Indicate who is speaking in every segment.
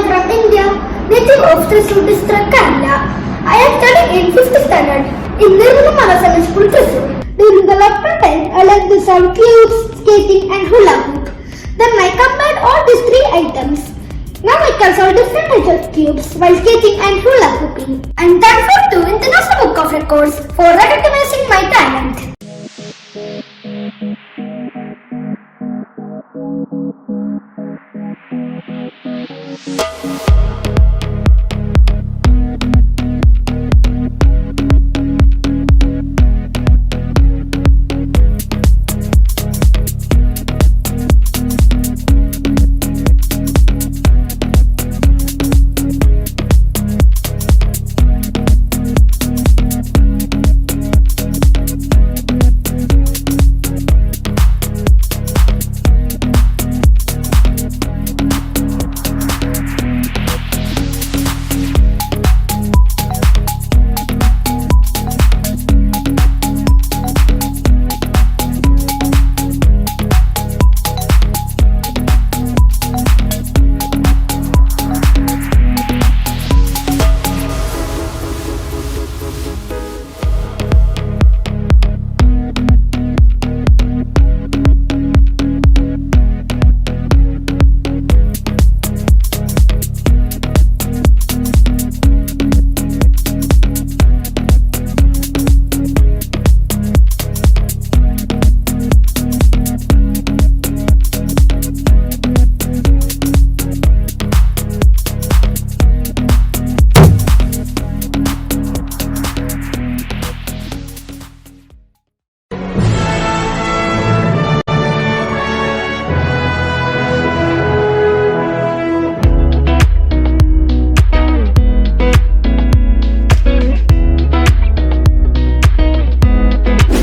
Speaker 1: from India, native of Thrissur district, Kerala. I am studying in 5th standard in Nirmala School, Thrissur. During the lockdown time, I learned to solve cubes, skating and hula hoop. Then I combined all these 3 items. Now I can solve different types of cubes while skating and hula hooping. I am thankful to International Book of Records for recognizing my talent.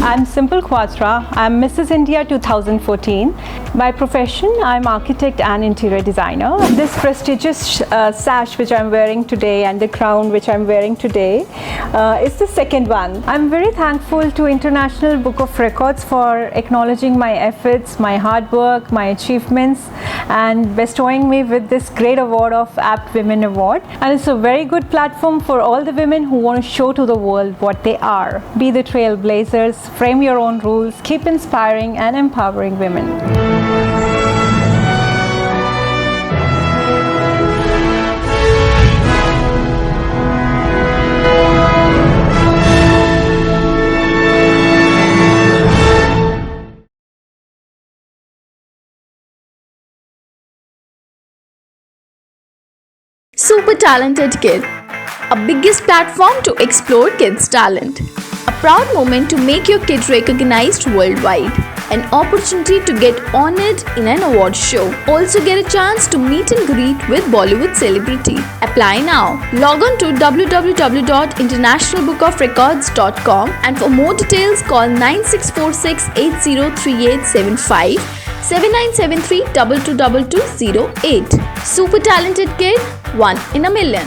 Speaker 2: I'm Simple Quatra. I'm Mrs. India 2014. By profession, I'm architect and interior designer. This prestigious sash which I'm wearing today and the crown which I'm wearing today is the second one. I'm very thankful to International Book of Records for acknowledging my efforts, my hard work, my achievements and bestowing me with this great award of Apt Women Award. And it's a very good platform for all the women who want to show to the world what they are. Be the trailblazers, frame your own rules, keep inspiring and empowering women.
Speaker 3: Super Talented Kid, a biggest platform to explore kids' talent. A proud moment to make your kid recognized worldwide. An opportunity to get honored in an award show. Also get a chance to meet and greet with Bollywood celebrity. Apply now. Log on to www.internationalbookofrecords.com and for more details call 9646803875 7973 222208. Super Talented Kid, 1 in a million.